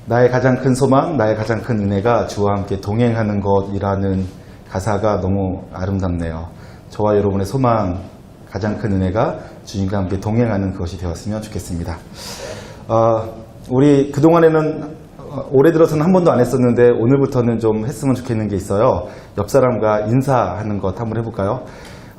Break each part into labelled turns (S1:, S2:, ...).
S1: 나의 가장 큰 소망, 나의 가장 큰 은혜가 주와 함께 동행하는 것이라는 가사가 너무 아름답네요. 저와 여러분의 소망, 가장 큰 은혜가 주님과 함께 동행하는 그것이 되었으면 좋겠습니다. 우리 그동안에는 올해 들어서는 한 번도 안 했었는데 오늘부터는 좀 했으면 좋겠는 게 있어요. 옆 사람과 인사하는 것 한번 해볼까요?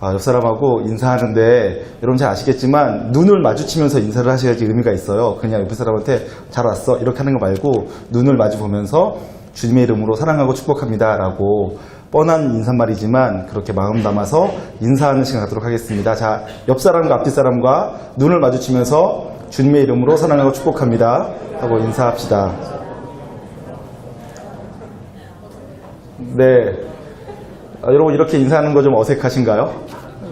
S1: 옆 사람하고 인사하는데 여러분 잘 아시겠지만 눈을 마주치면서 인사를 하셔야지 의미가 있어요. 그냥 옆에 사람한테 잘 왔어 이렇게 하는 거 말고 눈을 마주 보면서 주님의 이름으로 사랑하고 축복합니다 라고 뻔한 인사말이지만 그렇게 마음 담아서 인사하는 시간 갖도록 하겠습니다. 자, 옆 사람과 앞뒤 사람과 눈을 마주치면서 주님의 이름으로 사랑하고 축복합니다 하고 인사합시다. 네, 여러분 이렇게 인사하는 거 좀 어색하신가요?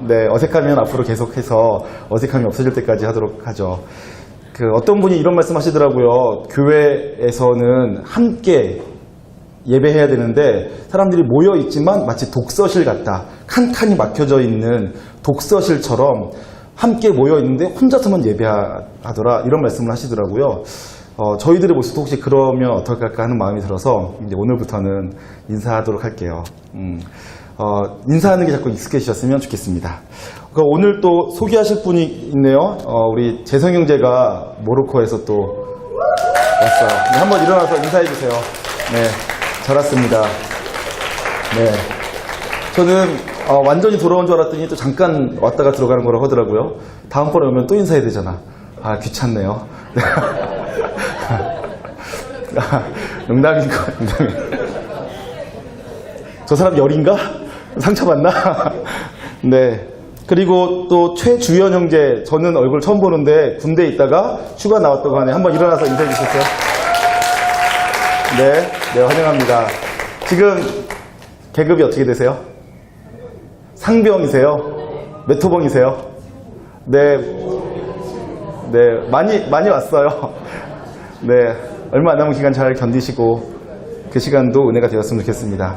S1: 네, 어색하면 앞으로 계속해서 어색함이 없어질 때까지 하도록 하죠. 어떤 분이 이런 말씀 하시더라고요. 교회에서는 함께 예배해야 되는데 사람들이 모여 있지만 마치 독서실 같다. 칸칸이 막혀져 있는 독서실처럼 함께 모여 있는데 혼자서만 예배하더라. 이런 말씀을 하시더라고요. 저희들의 모습도 혹시 그러면 어떨까 하는 마음이 들어서 이제 오늘부터는 인사하도록 할게요. 인사하는 게 자꾸 익숙해지셨으면 좋겠습니다. 오늘 또 소개하실 분이 있네요. 우리 재성 형제가 모로코에서 또 왔어요. 네, 한번 일어나서 인사해 주세요. 네, 잘 왔습니다. 네, 저는 완전히 돌아온 줄 알았더니 또 잠깐 왔다가 들어가는 거라고 하더라고요. 다음번에 오면 또 인사해야 되잖아. 아, 귀찮네요. 농담인 거, 농담이에요. 저 사람 열인가? 상처받나? 네. 그리고 또 최주연 형제, 저는 얼굴 처음 보는데 군대에 있다가 휴가 나왔다고 하네. 한번 일어나서 인사해 주셨어요? 네, 네, 환영합니다. 지금 계급이 어떻게 되세요? 상병이세요? 몇 호봉이세요? 네, 네, 많이 왔어요. 네, 얼마 안 남은 기간 잘 견디시고 그 시간도 은혜가 되었으면 좋겠습니다.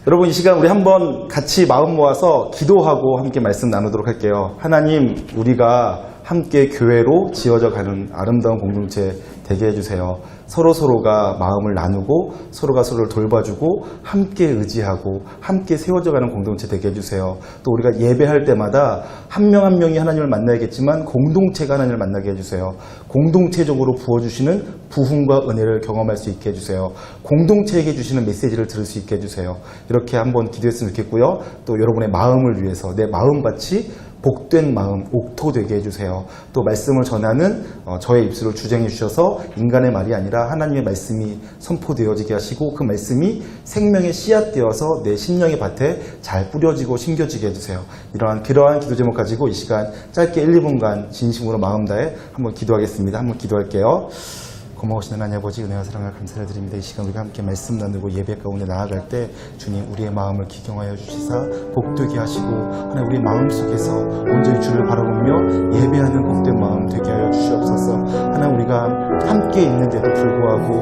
S1: 여러분 이 시간 우리 한번 같이 마음 모아서 기도하고 함께 말씀 나누도록 할게요. 하나님, 우리가 함께 교회로 지어져 가는 아름다운 공동체 되게 해주세요. 서로가 마음을 나누고 서로가 서로를 돌봐주고 함께 의지하고 함께 세워져 가는 공동체 되게 해주세요. 또 우리가 예배할 때마다 한 명 한 명이 하나님을 만나야겠지만 공동체가 하나님을 만나게 해주세요. 공동체적으로 부어주시는 부흥과 은혜를 경험할 수 있게 해주세요. 공동체에게 주시는 메시지를 들을 수 있게 해주세요. 이렇게 한번 기도했으면 좋겠고요. 또 여러분의 마음을 위해서 내 마음밭이 복된 마음, 옥토 되게 해주세요. 또 말씀을 전하는 저의 입술을 주장해 주셔서 인간의 말이 아니라 하나님의 말씀이 선포되어지게 하시고 그 말씀이 생명의 씨앗 되어서 내 심령의 밭에 잘 뿌려지고 심겨지게 해주세요. 그러한 기도 제목 가지고 이 시간 짧게 1, 2분간 진심으로 마음 다해 한번 기도하겠습니다. 한번 기도할게요. 고마우신 하나님 아버지, 은혜와 사랑을 감사를 드립니다. 이 시간 우리가 함께 말씀 나누고 예배 가운데 나아갈 때 주님 우리의 마음을 기경하여 주시사 복되게 하시고 하나님 우리 마음속에서 온전히 주를 바라보며 예배하는 복된 마음 되게 하여 주시옵소서. 하나님 우리가 함께 있는데도 불구하고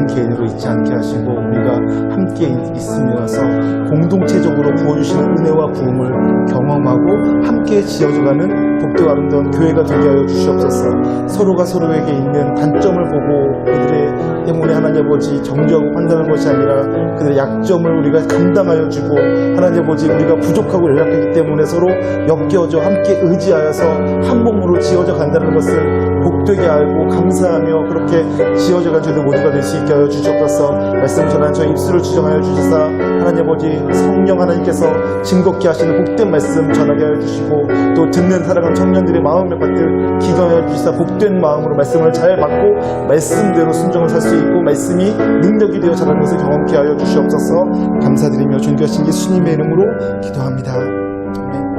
S1: 개인으로 있지 않게 하시고 우리가 함께 있으면서 공동체적으로 부어주시는 은혜와 부흥을 경험하고 함께 지어져가는 복되고 아름다운 교회가 되게 하여 주시옵소서. 서로가 서로에게 있는 단점을 보고 그들의 때문에 하나님 아버지 정죄하고 판단하는 것이 아니라 그들의 약점을 우리가 감당하여 주고 하나님 아버지 우리가 부족하고 연약하기 때문에 서로 엮여져 함께 의지하여서 한 몸으로 지어져 간다는 것을 복되게 알고 감사하며 그렇게 지어져간 저희들 모두가 될 수 있게 하여 주시옵소서. 말씀 전한 저희 입술을 주정하여 주시사 하나님 아버지 성령 하나님께서 증거케 하시는 복된 말씀 전하게 하여 주시고 또 듣는 사랑하는 청년들의 마음의 밭을 기도하여 주시사 복된 마음으로 말씀을 잘 받고 말씀대로 순종을 살 수 있고 말씀이 능력이 되어 자라는 것을 경험케 하여 주시옵소서. 감사드리며 존귀하신 예수님의 이름으로 기도합니다. 아멘.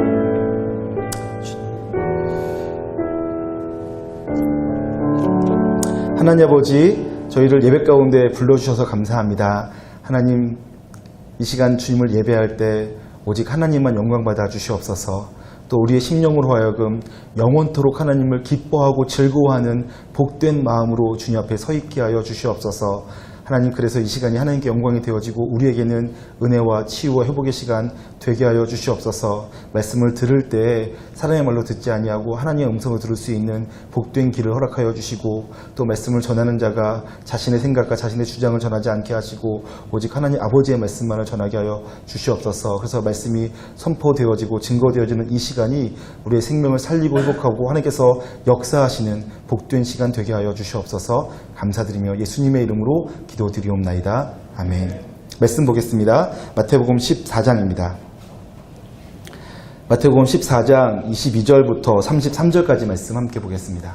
S1: 하나님 아버지, 저희를 예배 가운데 불러주셔서 감사합니다. 하나님, 이 시간 주님을 예배할 때 오직 하나님만 영광 받아 주시옵소서. 또 우리의 심령으로 하여금 영원토록 하나님을 기뻐하고 즐거워하는 복된 마음으로 주님 앞에 서 있게 하여 주시옵소서. 하나님, 그래서 이 시간이 하나님께 영광이 되어지고 우리에게는 은혜와 치유와 회복의 시간 되게 하여 주시옵소서. 말씀을 들을 때 사람의 말로 듣지 아니하고 하나님의 음성을 들을 수 있는 복된 길을 허락하여 주시고, 또 말씀을 전하는 자가 자신의 생각과 자신의 주장을 전하지 않게 하시고 오직 하나님 아버지의 말씀만을 전하게 하여 주시옵소서. 그래서 말씀이 선포되어지고 증거되어지는 이 시간이 우리의 생명을 살리고 회복하고 하나님께서 역사하시는 복된 시간 되게 하여 주시옵소서. 감사드리며 예수님의 이름으로 기도드리옵나이다. 아멘. 말씀 보겠습니다. 마태복음 14장입니다. 마태복음 14장 22절부터 33절까지 말씀 함께 보겠습니다.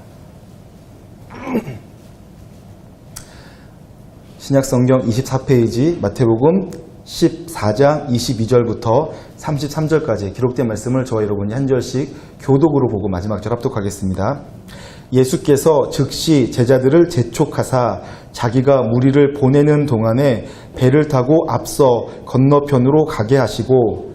S1: 신약성경 24페이지 마태복음 14장 22절부터 33절까지 기록된 말씀을 저와 여러분이 한 절씩 교독으로 보고 마지막 절 합독하겠습니다. 예수께서 즉시 제자들을 재촉하사 자기가 무리를 보내는 동안에 배를 타고 앞서 건너편으로 가게 하시고,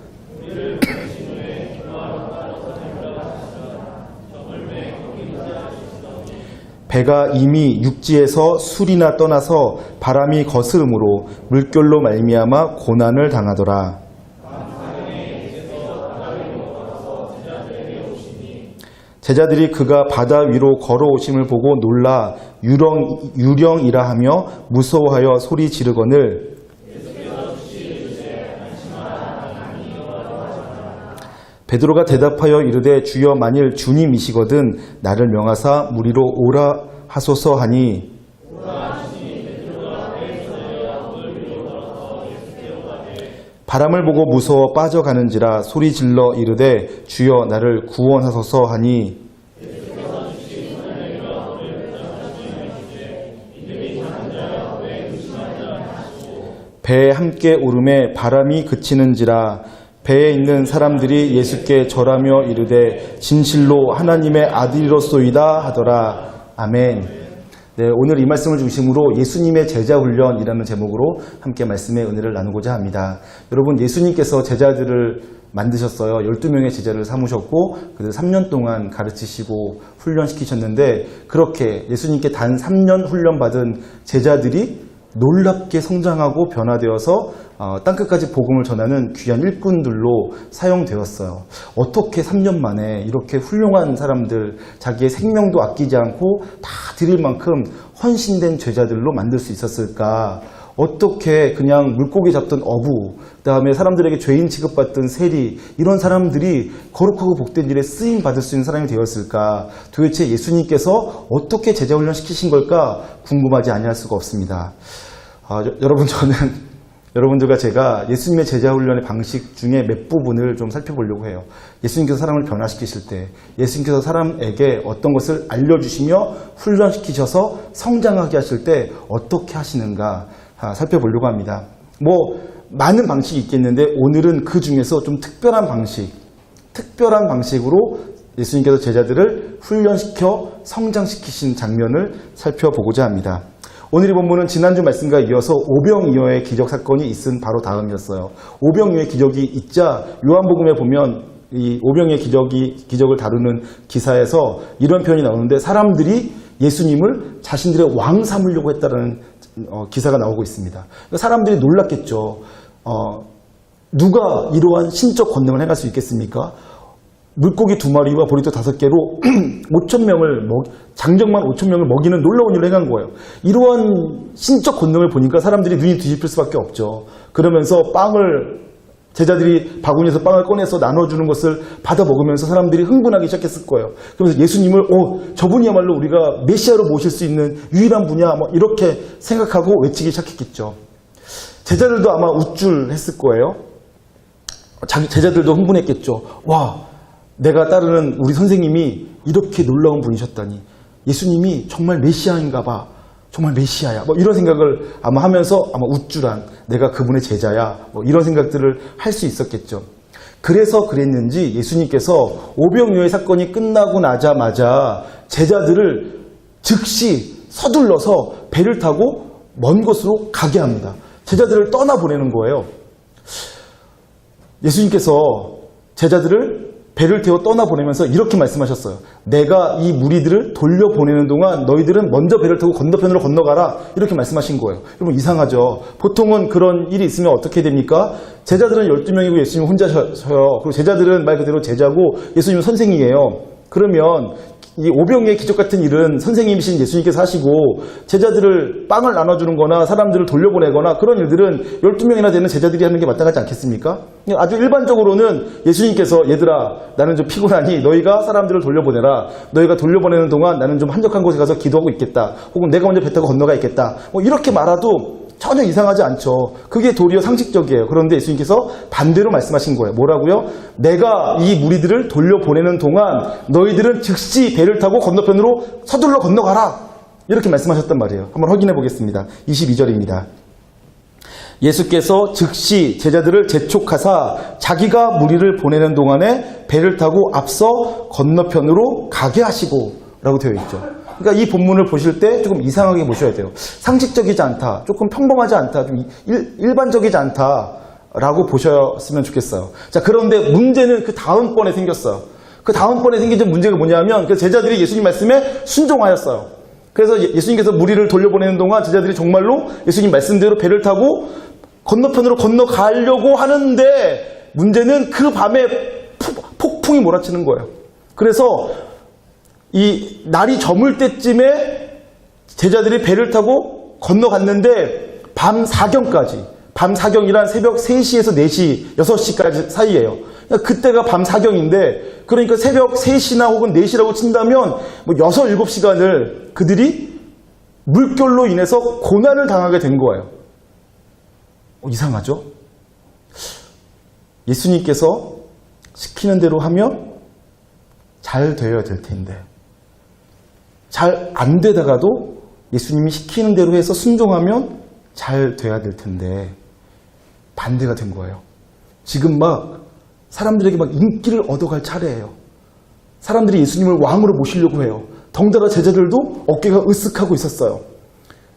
S1: 배가 이미 육지에서 술이나 떠나서 바람이 거스름으로 물결로 말미암아 고난을 당하더라. 제자들이 그가 바다 위로 걸어오심을 보고 놀라 유령이라 하며 무서워하여 소리 지르거늘, 베드로가 대답하여 이르되 주여 만일 주님이시거든 나를 명하사 무리로 오라 하소서 하니, 바람을 보고 무서워 빠져가는지라 소리 질러 이르되 주여 나를 구원하소서 하니, 배에 함께 오름에 바람이 그치는지라 배에 있는 사람들이 예수께 절하며 이르되 진실로 하나님의 아들이로소이다 하더라. 아멘. 네, 오늘 이 말씀을 중심으로 예수님의 제자 훈련이라는 제목으로 함께 말씀의 은혜를 나누고자 합니다. 여러분, 예수님께서 제자들을 만드셨어요. 12명의 제자를 삼으셨고 그들 3년 동안 가르치시고 훈련시키셨는데, 그렇게 예수님께 단 3년 훈련받은 제자들이 놀랍게 성장하고 변화되어서 땅끝까지 복음을 전하는 귀한 일꾼들로 사용되었어요. 어떻게 3년 만에 이렇게 훌륭한 사람들, 자기의 생명도 아끼지 않고 다 드릴 만큼 헌신된 제자들로 만들 수 있었을까? 어떻게 그냥 물고기 잡던 어부, 그 다음에 사람들에게 죄인 취급받던 세리, 이런 사람들이 거룩하고 복된 일에 쓰임 받을 수 있는 사람이 되었을까? 도대체 예수님께서 어떻게 제자 훈련시키신 걸까? 궁금하지 아니할 수가 없습니다. 여러분, 저는 여러분들과 제가 예수님의 제자 훈련의 방식 중에 몇 부분을 좀 살펴보려고 해요. 예수님께서 사람을 변화시키실 때, 예수님께서 사람에게 어떤 것을 알려주시며 훈련시키셔서 성장하게 하실 때 어떻게 하시는가 살펴보려고 합니다. 많은 방식이 있겠는데 오늘은 그 중에서 좀 특별한 방식으로 예수님께서 제자들을 훈련시켜 성장시키신 장면을 살펴보고자 합니다. 오늘 이 본문은 지난주 말씀과 이어서 오병이어의 기적 사건이 있은 바로 다음이었어요. 오병이어의 기적이 있자 요한복음에 보면 이 오병이어의 기적을 다루는 기사에서 이런 표현이 나오는데, 사람들이 예수님을 자신들의 왕 삼으려고 했다는 기사가 나오고 있습니다. 사람들이 놀랐겠죠. 누가 이러한 신적 권능을 행할 수 있겠습니까? 물고기 2마리와 보리토 5개로 5,000명을 장정만 5,000명을 먹이는 놀라운 일을 행한 거예요. 이러한 신적 권능을 보니까 사람들이 눈이 뒤집힐 수밖에 없죠. 그러면서 제자들이 바구니에서 빵을 꺼내서 나눠주는 것을 받아 먹으면서 사람들이 흥분하기 시작했을 거예요. 그러면서 예수님을 저분이야말로 우리가 메시아로 모실 수 있는 유일한 분이야, 이렇게 생각하고 외치기 시작했겠죠. 제자들도 아마 우쭐했을 거예요. 제자들도 흥분했겠죠. 와, 내가 따르는 우리 선생님이 이렇게 놀라운 분이셨다니, 예수님이 정말 메시아인가 봐, 정말 메시아야, 이런 생각을 아마 하면서 아마 우쭐한, 내가 그분의 제자야, 이런 생각들을 할 수 있었겠죠. 그래서 그랬는지 예수님께서 오병이어의 사건이 끝나고 나자마자 제자들을 즉시 서둘러서 배를 타고 먼 곳으로 가게 합니다. 제자들을 떠나보내는 거예요. 예수님께서 제자들을 배를 태워 떠나보내면서 이렇게 말씀하셨어요. 내가 이 무리들을 돌려보내는 동안 너희들은 먼저 배를 타고 건너편으로 건너가라. 이렇게 말씀하신 거예요. 여러분 이상하죠. 보통은 그런 일이 있으면 어떻게 됩니까? 제자들은 12명이고 예수님 혼자셔요. 그리고 제자들은 말 그대로 제자고 예수님은 선생이에요. 그러면 이 오병이의 기적 같은 일은 선생님이신 예수님께서 하시고 제자들을 빵을 나눠주는 거나 사람들을 돌려보내거나 그런 일들은 12명이나 되는 제자들이 하는 게 마땅하지 않겠습니까? 아주 일반적으로는 예수님께서 얘들아 나는 좀 피곤하니 너희가 사람들을 돌려보내라. 너희가 돌려보내는 동안 나는 좀 한적한 곳에 가서 기도하고 있겠다. 혹은 내가 먼저 배 타고 건너가 있겠다. 뭐 이렇게 말아도 전혀 이상하지 않죠. 그게 도리어 상식적이에요. 그런데 예수님께서 반대로 말씀하신 거예요. 뭐라고요? 내가 이 무리들을 돌려보내는 동안 너희들은 즉시 배를 타고 건너편으로 서둘러 건너가라. 이렇게 말씀하셨단 말이에요. 한번 확인해 보겠습니다. 22절입니다. 예수께서 즉시 제자들을 재촉하사 자기가 무리를 보내는 동안에 배를 타고 앞서 건너편으로 가게 하시고 라고 되어 있죠. 그러니까 이 본문을 보실 때 조금 이상하게 보셔야 돼요. 상식적이지 않다, 조금 평범하지 않다, 좀 일반적이지 않다라고 보셨으면 좋겠어요. 자, 그런데 문제는 그 다음번에 생겼어요. 그 다음번에 생긴 문제가 뭐냐면 그 제자들이 예수님 말씀에 순종하였어요. 그래서 예수님께서 무리를 돌려보내는 동안 제자들이 정말로 예수님 말씀대로 배를 타고 건너편으로 건너가려고 하는데 문제는 그 밤에 폭풍이 몰아치는 거예요. 그래서 이 날이 저물 때쯤에 제자들이 배를 타고 건너갔는데 밤 사경이란 새벽 3시에서 4시, 6시까지 사이예요. 그러니까 그때가 밤 사경인데 그러니까 새벽 3시나 혹은 4시라고 친다면 뭐 6, 7시간을 그들이 물결로 인해서 고난을 당하게 된 거예요. 이상하죠? 예수님께서 시키는 대로 하면 잘 되어야 될 텐데 잘 안 되다가도 예수님이 시키는 대로 해서 순종하면 잘 돼야 될 텐데 반대가 된 거예요. 지금 막 사람들에게 막 인기를 얻어갈 차례예요. 사람들이 예수님을 왕으로 모시려고 해요. 덩달아 제자들도 어깨가 으쓱하고 있었어요.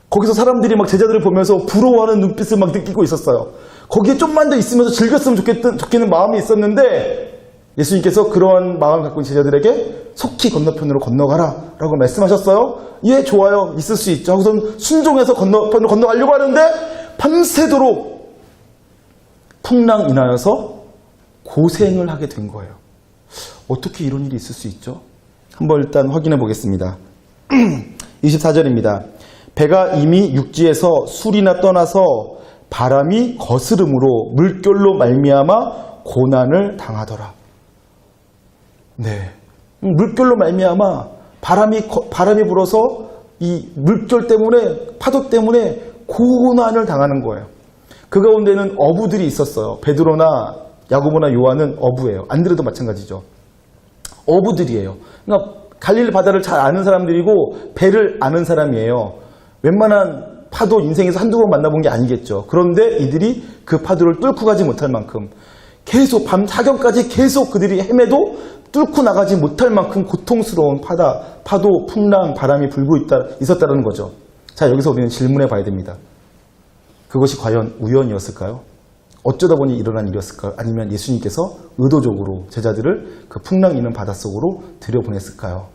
S1: 거기서 사람들이 막 제자들을 보면서 부러워하는 눈빛을 막 느끼고 있었어요. 거기에 좀만 더 있으면서 즐겼으면 좋겠는 마음이 있었는데 예수님께서 그러한 마음을 갖고 있는 제자들에게 속히 건너편으로 건너가라 라고 말씀하셨어요. 예, 좋아요. 있을 수 있죠. 하고선 순종해서 건너편으로 건너가려고 하는데 밤새도록 풍랑 인하여서 고생을 하게 된 거예요. 어떻게 이런 일이 있을 수 있죠? 한번 일단 확인해 보겠습니다. 24절입니다. 배가 이미 육지에서 술이나 떠나서 바람이 거스름으로 물결로 말미암아 고난을 당하더라. 네, 물결로 말미암아 바람이 불어서 이 물결 때문에 파도 때문에 고난을 당하는 거예요. 그 가운데는 어부들이 있었어요. 베드로나 야고보나 요한은 어부예요. 안드레도 마찬가지죠. 어부들이에요. 그러니까 갈릴리 바다를 잘 아는 사람들이고 배를 아는 사람이에요. 웬만한 파도 인생에서 한두 번 만나본 게 아니겠죠. 그런데 이들이 그 파도를 뚫고 가지 못할 만큼 계속 밤 사경까지 계속 그들이 헤매도 뚫고 나가지 못할 만큼 고통스러운 파도, 풍랑, 바람이 불고 있었다는 거죠. 자, 여기서 우리는 질문해 봐야 됩니다. 그것이 과연 우연이었을까요? 어쩌다 보니 일어난 일이었을까요? 아니면 예수님께서 의도적으로 제자들을 그 풍랑 있는 바닷속으로 들여보냈을까요?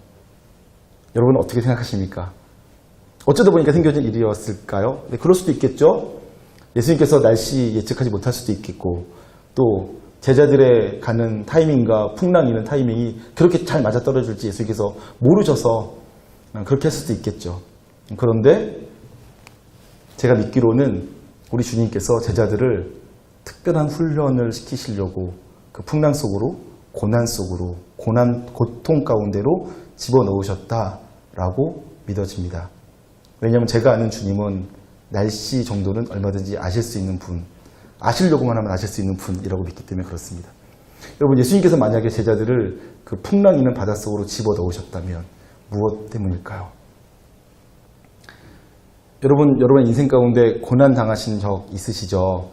S1: 여러분은 어떻게 생각하십니까? 어쩌다 보니까 생겨진 일이었을까요? 네, 그럴 수도 있겠죠. 예수님께서 날씨 예측하지 못할 수도 있겠고 또 제자들의 가는 타이밍과 풍랑 이는 타이밍이 그렇게 잘 맞아떨어질지 예수님께서 모르셔서 그렇게 할 수도 있겠죠. 그런데 제가 믿기로는 우리 주님께서 제자들을 특별한 훈련을 시키시려고 그 풍랑 속으로 고난 속으로 고통 가운데로 집어넣으셨다라고 믿어집니다. 왜냐하면 제가 아는 주님은 날씨 정도는 얼마든지 아실 수 있는 분, 아시려고만 하면 아실 수 있는 분이라고 믿기 때문에 그렇습니다. 여러분, 예수님께서 만약에 제자들을 그 풍랑 있는 바닷속으로 집어넣으셨다면 무엇 때문일까요? 여러분 인생 가운데 고난 당하신 적 있으시죠?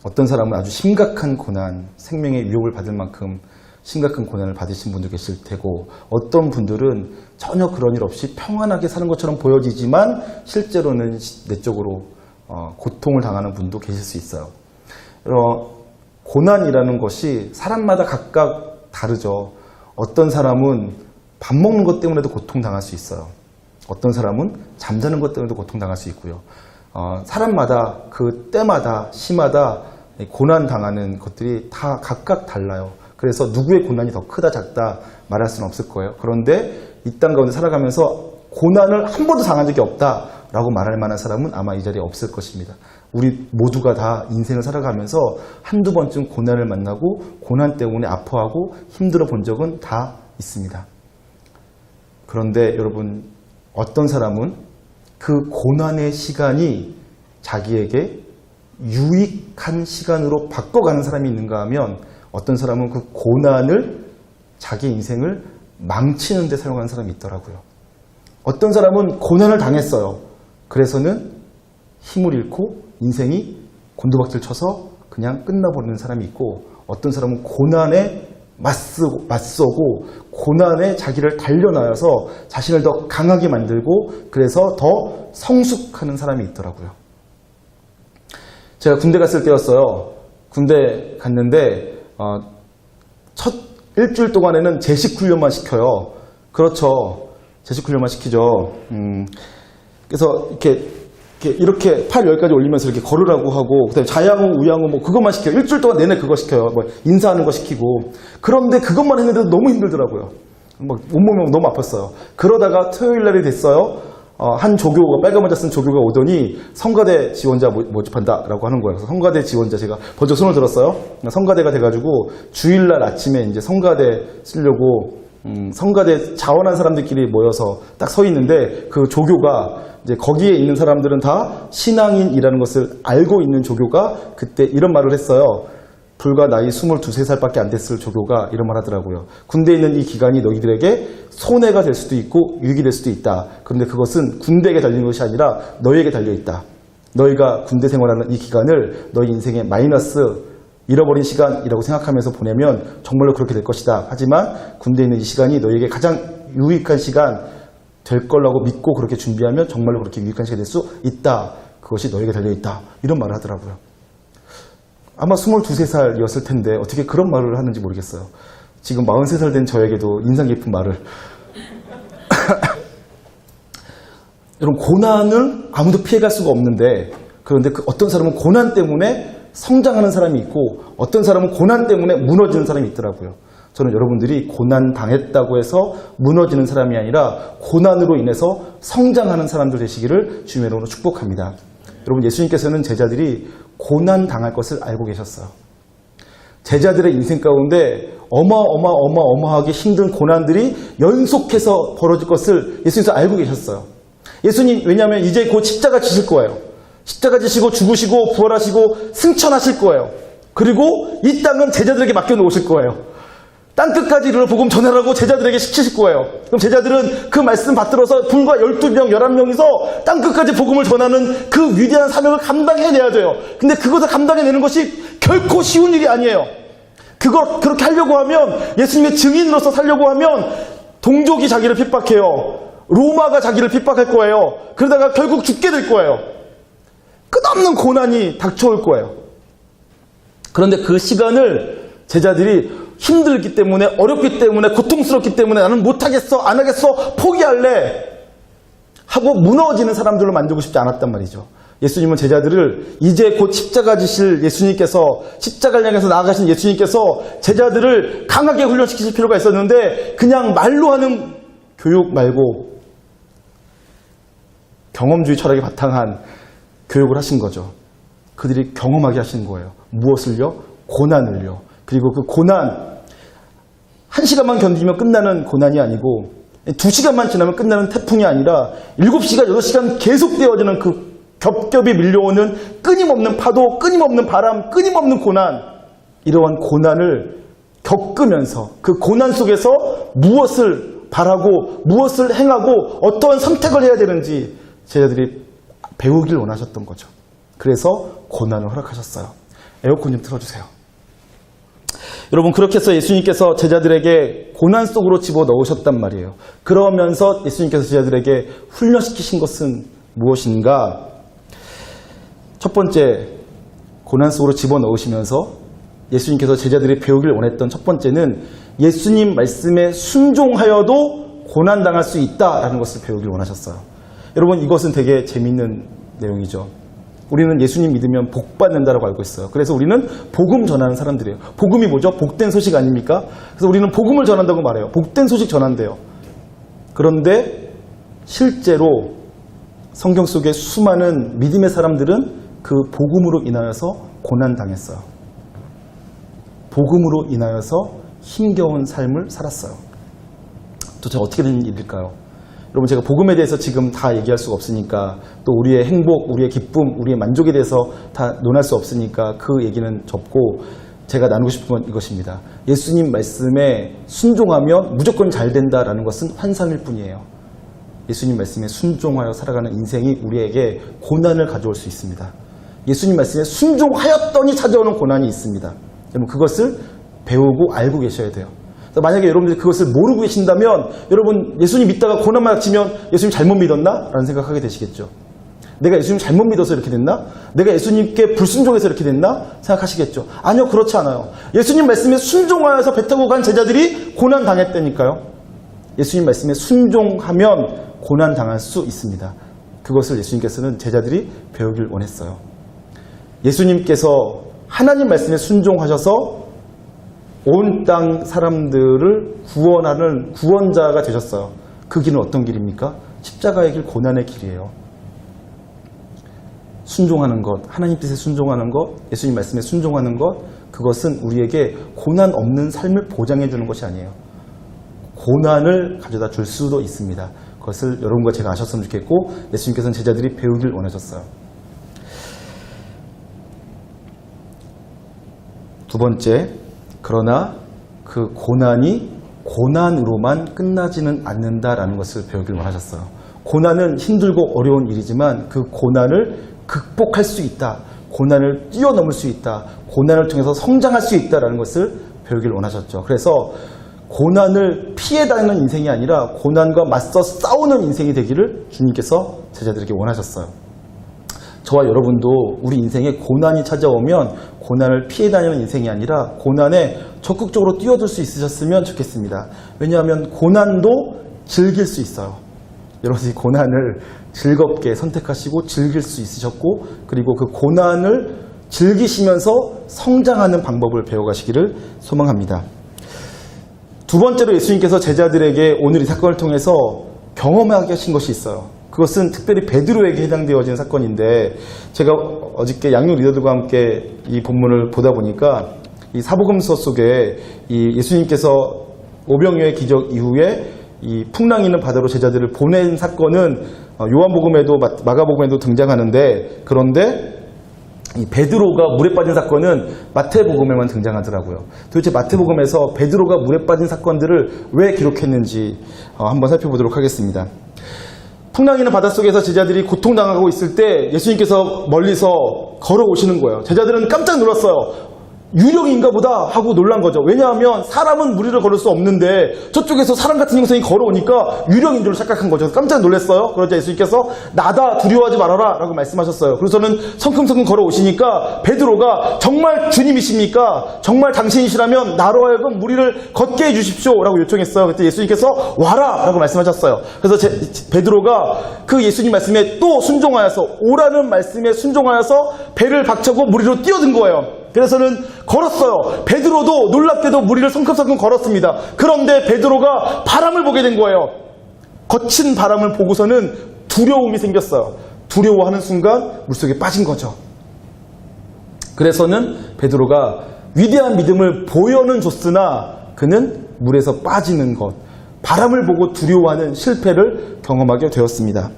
S1: 어떤 사람은 아주 심각한 고난, 생명의 위협을 받을 만큼 심각한 고난을 받으신 분도 계실 테고 어떤 분들은 전혀 그런 일 없이 평안하게 사는 것처럼 보여지지만 실제로는 내적으로 고통을 당하는 분도 계실 수 있어요. 고난이라는 것이 사람마다 각각 다르죠. 어떤 사람은 밥 먹는 것 때문에도 고통당할 수 있어요. 어떤 사람은 잠자는 것 때문에도 고통당할 수 있고요. 사람마다 그 때마다 시마다 고난당하는 것들이 다 각각 달라요. 그래서 누구의 고난이 더 크다 작다 말할 수는 없을 거예요. 그런데 이 땅 가운데 살아가면서 고난을 한 번도 당한 적이 없다라고 말할 만한 사람은 아마 이 자리에 없을 것입니다. 우리 모두가 다 인생을 살아가면서 한두 번쯤 고난을 만나고 고난 때문에 아파하고 힘들어 본 적은 다 있습니다. 그런데 여러분, 어떤 사람은 그 고난의 시간이 자기에게 유익한 시간으로 바꿔가는 사람이 있는가 하면, 어떤 사람은 그 고난을 자기 인생을 망치는 데 사용하는 사람이 있더라고요. 어떤 사람은 고난을 당했어요. 그래서는 힘을 잃고 인생이 곤두박질 쳐서 그냥 끝나버리는 사람이 있고, 어떤 사람은 고난에 맞서고 고난에 자기를 달려나와서 자신을 더 강하게 만들고 그래서 더 성숙하는 사람이 있더라고요. 제가 군대 갔을 때였어요. 군대 갔는데 첫 일주일 동안에는 제식 훈련만 시켜요. 그렇죠. 제식 훈련만 시키죠. 그래서 이렇게 팔 여기까지 올리면서 이렇게 걸으라고 하고, 그다음에 자양호, 우양호 뭐 그것만 시켜요. 일주일 동안 내내 그거 시켜요. 뭐 인사하는 거 시키고. 그런데 그것만 했는데도 너무 힘들더라고요. 막 온몸이 너무 아팠어요. 그러다가 토요일 날이 됐어요. 한 조교가, 빨간 모자 쓴 조교가 오더니 성가대 지원자 모집한다라고 하는 거예요. 그래서 성가대 지원자, 제가 먼저 손을 들었어요. 성가대가 돼가지고 주일날 아침에 이제 성가대 쓰려고 성가대 자원한 사람들끼리 모여서 딱 서 있는데, 그 조교가 이제 거기에 있는 사람들은 다 신앙인이라는 것을 알고 있는 조교가 그때 이런 말을 했어요. 불과 나이 22, 3살밖에 안 됐을 조교가 이런 말 하더라고요. 군대에 있는 이 기간이 너희들에게 손해가 될 수도 있고 유익이 될 수도 있다. 그런데 그것은 군대에게 달린 것이 아니라 너희에게 달려있다. 너희가 군대 생활하는 이 기간을 너희 인생의 마이너스, 잃어버린 시간이라고 생각하면서 보내면 정말로 그렇게 될 것이다. 하지만 군대에 있는 이 시간이 너희에게 가장 유익한 시간 될 거라고 믿고 그렇게 준비하면 정말로 그렇게 유익한 시간이 될 수 있다. 그것이 너희에게 달려있다. 이런 말을 하더라고요. 아마 22, 3살이었을 텐데 어떻게 그런 말을 하는지 모르겠어요. 지금 43살 된 저에게도 인상 깊은 말을. 여러분, 고난을 아무도 피해갈 수가 없는데, 그런데 어떤 사람은 고난 때문에 성장하는 사람이 있고 어떤 사람은 고난 때문에 무너지는 사람이 있더라고요. 저는 여러분들이 고난 당했다고 해서 무너지는 사람이 아니라 고난으로 인해서 성장하는 사람들 되시기를 주님의 이름으로 축복합니다. 여러분, 예수님께서는 제자들이 고난 당할 것을 알고 계셨어요. 제자들의 인생 가운데 어마어마하게 힘든 고난들이 연속해서 벌어질 것을 예수님께서 알고 계셨어요. 예수님, 왜냐하면 이제 곧 십자가 지실 거예요. 십자가 지시고 죽으시고 부활하시고 승천하실 거예요. 그리고 이 땅은 제자들에게 맡겨놓으실 거예요. 땅끝까지 이르러 복음 전하라고 제자들에게 시키실 거예요. 그럼 제자들은 그 말씀 받들어서 불과 12명, 11명이서 땅끝까지 복음을 전하는 그 위대한 사명을 감당해내야 돼요. 근데 그것을 감당해내는 것이 결코 쉬운 일이 아니에요. 그렇게 하려고 하면, 예수님의 증인으로서 살려고 하면 동족이 자기를 핍박해요. 로마가 자기를 핍박할 거예요. 그러다가 결국 죽게 될 거예요. 끝없는 고난이 닥쳐올 거예요. 그런데 그 시간을 제자들이 힘들기 때문에, 어렵기 때문에, 고통스럽기 때문에 나는 못하겠어, 안 하겠어, 포기할래 하고 무너지는 사람들로 만들고 싶지 않았단 말이죠. 예수님은 제자들을, 이제 곧 십자가 지실 예수님께서, 십자가를 향해서 나아가신 예수님께서 제자들을 강하게 훈련시키실 필요가 있었는데 그냥 말로 하는 교육 말고 경험주의 철학에 바탕한 교육을 하신 거죠. 그들이 경험하게 하신 거예요. 무엇을요? 고난을요. 그리고 그 고난, 1시간만 견디면 끝나는 고난이 아니고 2시간만 지나면 끝나는 태풍이 아니라 7시간, 8시간 계속되어지는 그 겹겹이 밀려오는 끊임없는 파도, 끊임없는 바람, 끊임없는 고난, 이러한 고난을 겪으면서 그 고난 속에서 무엇을 바라고 무엇을 행하고 어떠한 선택을 해야 되는지 제자들이 배우길 원하셨던 거죠. 그래서 고난을 허락하셨어요. 에어컨 좀 틀어주세요. 여러분, 그렇게 해서 예수님께서 제자들에게 고난 속으로 집어넣으셨단 말이에요. 그러면서 예수님께서 제자들에게 훈련시키신 것은 무엇인가? 첫 번째, 고난 속으로 집어넣으시면서 예수님께서 제자들이 배우길 원했던 첫 번째는 예수님 말씀에 순종하여도 고난당할 수 있다라는 것을 배우길 원하셨어요. 여러분, 이것은 되게 재미있는 내용이죠. 우리는 예수님 믿으면 복 받는다라고 알고 있어요. 그래서 우리는 복음 전하는 사람들이에요. 복음이 뭐죠? 복된 소식 아닙니까? 그래서 우리는 복음을 전한다고 말해요. 복된 소식 전한대요. 그런데 실제로 성경 속의 수많은 믿음의 사람들은 그 복음으로 인하여서 고난당했어요. 복음으로 인하여서 힘겨운 삶을 살았어요. 도대체 어떻게 된 일일까요? 여러분, 제가 복음에 대해서 지금 다 얘기할 수가 없으니까, 또 우리의 행복, 우리의 기쁨, 우리의 만족에 대해서 다 논할 수 없으니까 그 얘기는 접고, 제가 나누고 싶은 건 이것입니다. 예수님 말씀에 순종하면 무조건 잘 된다라는 것은 환상일 뿐이에요. 예수님 말씀에 순종하여 살아가는 인생이 우리에게 고난을 가져올 수 있습니다. 예수님 말씀에 순종하였더니 찾아오는 고난이 있습니다. 여러분, 그것을 배우고 알고 계셔야 돼요. 만약에 여러분들이 그것을 모르고 계신다면, 여러분 예수님 믿다가 고난만 닥치면 예수님 잘못 믿었나? 라는 생각하게 되시겠죠. 내가 예수님 잘못 믿어서 이렇게 됐나? 내가 예수님께 불순종해서 이렇게 됐나? 생각하시겠죠. 아니요, 그렇지 않아요. 예수님 말씀에 순종하여서 배 타고 간 제자들이 고난 당했다니까요. 예수님 말씀에 순종하면 고난 당할 수 있습니다. 그것을 예수님께서는 제자들이 배우길 원했어요. 예수님께서 하나님 말씀에 순종하셔서 온 땅 사람들을 구원하는 구원자가 되셨어요. 그 길은 어떤 길입니까? 십자가의 길, 고난의 길이에요. 순종하는 것, 하나님 뜻에 순종하는 것, 예수님 말씀에 순종하는 것, 그것은 우리에게 고난 없는 삶을 보장해 주는 것이 아니에요. 고난을 가져다 줄 수도 있습니다. 그것을 여러분과 제가 아셨으면 좋겠고, 예수님께서는 제자들이 배우길 원하셨어요. 두 번째, 그러나 그 고난이 고난으로만 끝나지는 않는다라는 것을 배우길 원하셨어요. 고난은 힘들고 어려운 일이지만 그 고난을 극복할 수 있다. 고난을 뛰어넘을 수 있다. 고난을 통해서 성장할 수 있다라는 것을 배우길 원하셨죠. 그래서 고난을 피해 다니는 인생이 아니라 고난과 맞서 싸우는 인생이 되기를 주님께서 제자들에게 원하셨어요. 저와 여러분도 우리 인생에 고난이 찾아오면 고난을 피해 다니는 인생이 아니라 고난에 적극적으로 뛰어들 수 있으셨으면 좋겠습니다. 왜냐하면 고난도 즐길 수 있어요. 여러분이 고난을 즐겁게 선택하시고 즐길 수 있으셨고, 그리고 그 고난을 즐기시면서 성장하는 방법을 배워가시기를 소망합니다. 두 번째로 예수님께서 제자들에게 오늘 이 사건을 통해서 경험하게 하신 것이 있어요. 그것은 특별히 베드로에게 해당되어진 사건인데, 제가 어저께 양육 리더들과 함께 이 본문을 보다 보니까 이 사복음서 속에 이 예수님께서 오병이어의 기적 이후에 이 풍랑이는 바다로 제자들을 보낸 사건은 요한복음에도 마가복음에도 등장하는데, 그런데 이 베드로가 물에 빠진 사건은 마태복음에만 등장하더라고요. 도대체 마태복음에서 베드로가 물에 빠진 사건들을 왜 기록했는지 한번 살펴보도록 하겠습니다. 풍랑이는 바닷속에서 제자들이 고통당하고 있을 때 예수님께서 멀리서 걸어오시는 거예요. 제자들은 깜짝 놀랐어요. 유령인가 보다 하고 놀란 거죠. 왜냐하면 사람은 무리를 걸을 수 없는데 저쪽에서 사람 같은 형상이 걸어오니까 유령인 줄 착각한 거죠. 깜짝 놀랐어요. 그러자 예수님께서 나다, 두려워하지 말아라 라고 말씀하셨어요. 그래서는 성큼성큼 걸어오시니까 베드로가 정말 주님이십니까? 정말 당신이시라면 나로 하여금 무리를 걷게 해주십시오 라고 요청했어요. 그때 예수님께서 와라 라고 말씀하셨어요. 그래서 베드로가 그 예수님 말씀에 또 순종하여서, 오라는 말씀에 순종하여서 배를 박차고 무리로 뛰어든 거예요. 그래서는 걸었어요. 베드로도 놀랍게도 무리를 성큼성큼 걸었습니다. 그런데 베드로가 바람을 보게 된 거예요. 거친 바람을 보고서는 두려움이 생겼어요. 두려워하는 순간 물속에 빠진 거죠. 그래서는 베드로가 위대한 믿음을 보여는 줬으나 그는 물에서 빠지는 것, 바람을 보고 두려워하는 실패를 경험하게 되었습니다.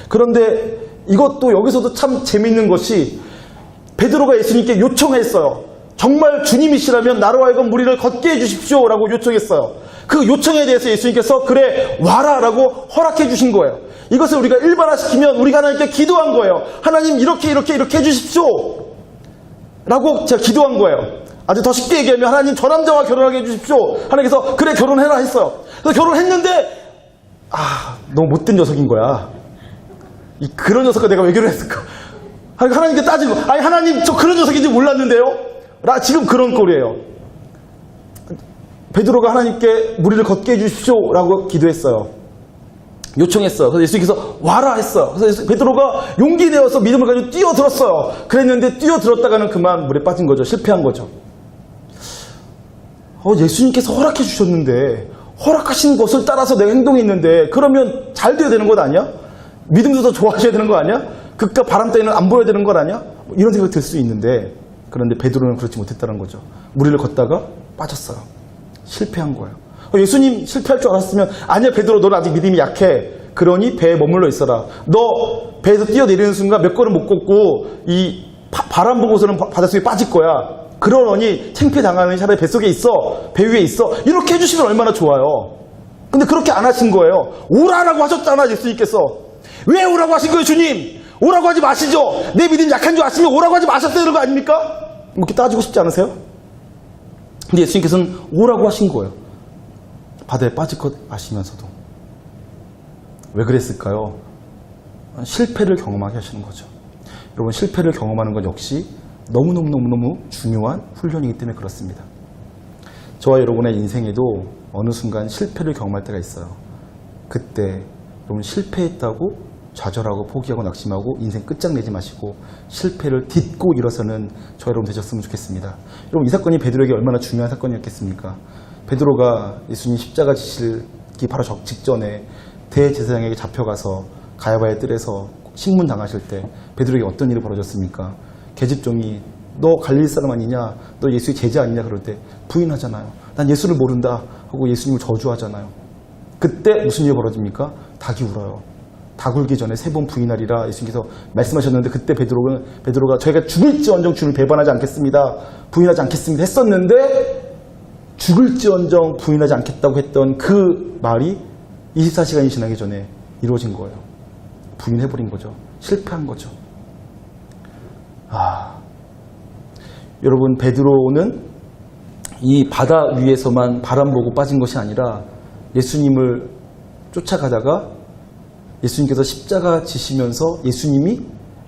S1: 그런데 이것도 여기서도 참 재밌는 것이, 베드로가 예수님께 요청했어요. 정말 주님이시라면 나로 하여금 무리를 걷게 해주십시오 라고 요청했어요. 그 요청에 대해서 예수님께서 그래 와라 라고 허락해 주신 거예요. 이것을 우리가 일반화시키면 우리가 하나님께 기도한 거예요. 하나님 이렇게 해주십시오 라고 제가 기도한 거예요. 아주 더 쉽게 얘기하면 하나님 저 남자와 결혼하게 해주십시오. 하나님께서 그래 결혼해라 했어요. 그래서 결혼했는데 너무 못된 녀석인 거야. 그런 녀석과 내가 왜 결혼했을까? 하나님께 따지고, 하나님 저 그런 녀석인지 몰랐는데요? 지금 그런 꼴이에요. 베드로가 하나님께 무리를 걷게 해주십시오라고 기도했어요. 요청했어요. 그래서 예수님께서 와라 했어요. 그래서 베드로가 용기 내어서 믿음을 가지고 뛰어들었어요. 그랬는데 뛰어들었다가는 그만 물에 빠진 거죠. 실패한 거죠. 예수님께서 허락해 주셨는데 허락하신 것을 따라서 내가 행동했는데 그러면 잘 돼야 되는 것 아니야? 믿음도 더 좋아져야 되는 거 아니야? 극과 바람 따위는 안 보여야 되는 것 아니야? 이런 생각이 들 수 있는데 그런데 베드로는 그렇지 못했다는 거죠. 무리를 걷다가 빠졌어요. 실패한 거예요. 예수님 실패할 줄 알았으면 아니야 베드로 너는 아직 믿음이 약해. 그러니 배에 머물러 있어라. 너 배에서 뛰어내리는 순간 몇 걸음 못 걷고 이 바람 보고서는 바닷속에 빠질 거야. 그러니 창피해 당하는 차라리 뱃속에 있어. 배 위에 있어. 이렇게 해주시면 얼마나 좋아요. 근데 그렇게 안 하신 거예요. 오라라고 하셨잖아 예수님께서. 왜 오라고 하신 거예요 주님? 오라고 하지 마시죠. 내 믿음이 약한 줄 아시면 오라고 하지 마셨어야 되는 거 아닙니까? 이렇게 따지고 싶지 않으세요? 근데 예수님께서는 오라고 하신 거예요. 바다에 빠질 것 아시면서도. 왜 그랬을까요? 실패를 경험하게 하시는 거죠. 여러분 실패를 경험하는 건 역시 너무너무 중요한 훈련이기 때문에 그렇습니다. 저와 여러분의 인생에도 어느 순간 실패를 경험할 때가 있어요. 그때 여러분 실패했다고 좌절하고 포기하고 낙심하고 인생 끝장내지 마시고 실패를 딛고 일어서는 저 여러분 되셨으면 좋겠습니다. 여러분 이 사건이 베드로에게 얼마나 중요한 사건이었겠습니까? 베드로가 예수님 십자가 지시기 바로 직전에 대제사장에게 잡혀가서 가야바의 뜰에서 신문당하실 때 베드로에게 어떤 일이 벌어졌습니까? 계집종이 너 갈릴 사람 아니냐? 너 예수의 제자 아니냐? 그럴 때 부인하잖아요. 난 예수를 모른다 하고 예수님을 저주하잖아요. 그때 무슨 일이 벌어집니까? 닭이 울어요. 닭 울기 전에 3번 부인하리라 예수님께서 말씀하셨는데 그때 베드로가 저희가 죽을지언정 주를 배반하지 않겠습니다. 부인하지 않겠습니다 했었는데 죽을지언정 부인하지 않겠다고 했던 그 말이 24시간이 지나기 전에 이루어진 거예요. 부인해버린 거죠. 실패한 거죠. 여러분 베드로는 이 바다 위에서만 바람 보고 빠진 것이 아니라 예수님을 쫓아가다가 예수님께서 십자가 지시면서 예수님이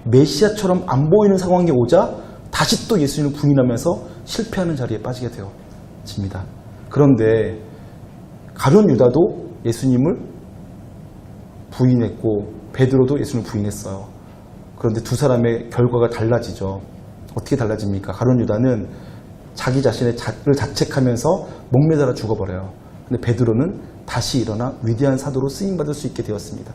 S1: 메시아처럼 안 보이는 상황이 오자 다시 또 예수님을 부인하면서 실패하는 자리에 빠지게 되어집니다. 그런데 가룟 유다도 예수님을 부인했고 베드로도 예수님을 부인했어요. 그런데 두 사람의 결과가 달라지죠. 어떻게 달라집니까? 가룟 유다는 자기 자신을 자책하면서 목매달아 죽어버려요. 근데 베드로는 다시 일어나 위대한 사도로 쓰임받을 수 있게 되었습니다.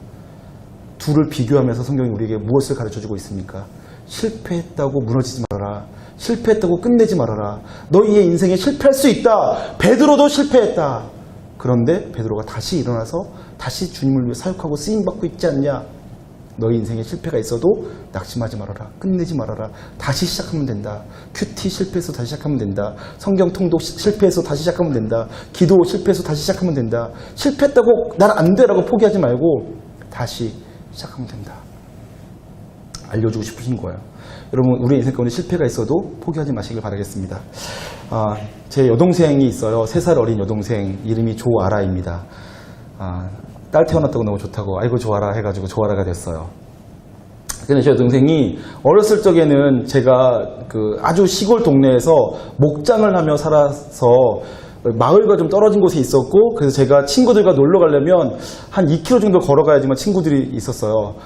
S1: 둘을 비교하면서 성경이 우리에게 무엇을 가르쳐주고 있습니까? 실패했다고 무너지지 말아라. 실패했다고 끝내지 말아라. 너희의 인생에 실패할 수 있다. 베드로도 실패했다. 그런데 베드로가 다시 일어나서 다시 주님을 위해 사역하고 쓰임받고 있지 않냐? 너희 인생에 실패가 있어도 낙심하지 말아라. 끝내지 말아라. 다시 시작하면 된다. 큐티 실패해서 다시 시작하면 된다. 성경 통독 실패해서 다시 시작하면 된다. 기도 실패해서 다시 시작하면 된다. 실패했다고 난 안 돼라고 포기하지 말고 다시 시작하면 된다. 알려주고 싶으신 거예요. 여러분 우리 인생 가운데 실패가 있어도 포기하지 마시길 바라겠습니다. 제 여동생이 있어요. 3살 어린 여동생 이름이 조아라입니다. 딸 태어났다고 너무 좋다고 아이고 조아라 해가지고 조아라가 됐어요. 근데 제 여동생이 어렸을 적에는 제가 아주 시골 동네에서 목장을 하며 살아서 마을과 좀 떨어진 곳에 있었고 그래서 제가 친구들과 놀러 가려면 한 2km 정도 걸어가야지만 친구들이 있었어요.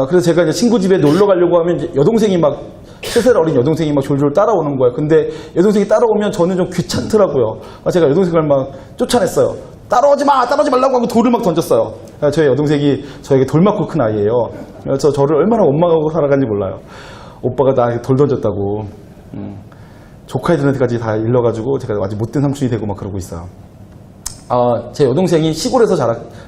S1: 그래서 제가 이제 친구 집에 놀러 가려고 하면 이제 여동생이 막 3살 어린 여동생이 막 졸졸 따라오는 거예요. 근데 여동생이 따라오면 저는 좀 귀찮더라고요. 제가 여동생을 막 쫓아냈어요. 따라오지 말라고 하고 돌을 막 던졌어요. 저희 여동생이 저에게 돌 맞고 큰 아이예요. 그래서 저를 얼마나 원망하고 살아간지 몰라요. 오빠가 나한테 돌 던졌다고. 조카애들한테까지 다 일러가지고 제가 아주 못된 삼촌이 되고 막 그러고 있어요. 제 여동생이 시골에서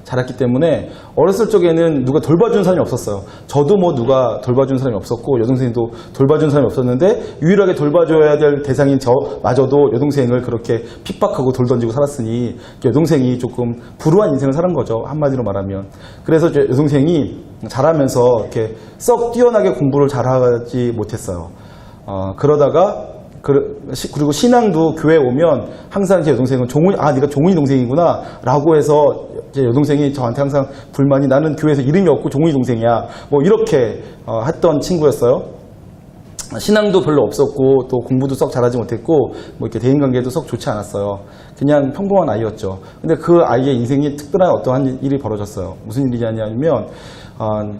S1: 자랐기 때문에 어렸을 적에는 누가 돌봐준 사람이 없었어요. 저도 뭐 누가 돌봐준 사람이 없었고 여동생도 돌봐준 사람이 없었는데 유일하게 돌봐줘야 될 대상인 저마저도 여동생을 그렇게 핍박하고 돌 던지고 살았으니 여동생이 조금 불우한 인생을 살은 거죠. 한마디로 말하면. 그래서 여동생이 자라면서 이렇게 썩 뛰어나게 공부를 잘하지 못했어요. 그러다가 그리고 신앙도 교회에 오면 항상 제 여동생은 네가 종훈이 동생이구나 라고 해서 제 여동생이 저한테 항상 불만이 나는 교회에서 이름이 없고 종훈이 동생이야 뭐 이렇게 했던 친구였어요. 신앙도 별로 없었고 또 공부도 썩 잘하지 못했고 뭐 이렇게 대인관계도 썩 좋지 않았어요. 그냥 평범한 아이였죠. 근데 그 아이의 인생이 특별한 어떠한 일이 벌어졌어요. 무슨 일이냐면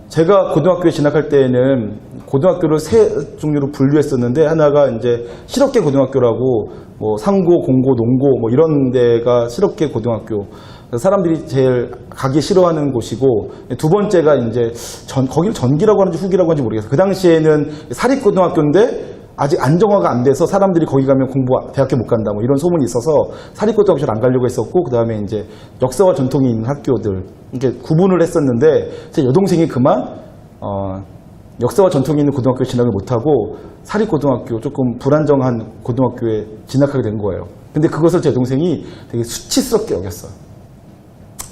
S1: 제가 고등학교에 진학할 때에는 고등학교를 세 종류로 분류했었는데 하나가 이제 실업계 고등학교라고 뭐 상고, 공고, 농고 뭐 이런 데가 실업계 고등학교. 사람들이 제일 가기 싫어하는 곳이고 두 번째가 이제 거기를 전기라고 하는지 후기라고 하는지 모르겠어요. 그 당시에는 사립고등학교인데 아직 안정화가 안 돼서 사람들이 거기 가면 대학교 못 간다 뭐 이런 소문이 있어서 사립고등학교를 안 가려고 했었고 그 다음에 이제 역사와 전통이 있는 학교들 이렇게 구분을 했었는데 제 여동생이 그만 역사와 전통이 있는 고등학교에 진학을 못하고 사립고등학교 조금 불안정한 고등학교에 진학하게 된 거예요. 근데 그것을 제 여동생이 되게 수치스럽게 여겼어요.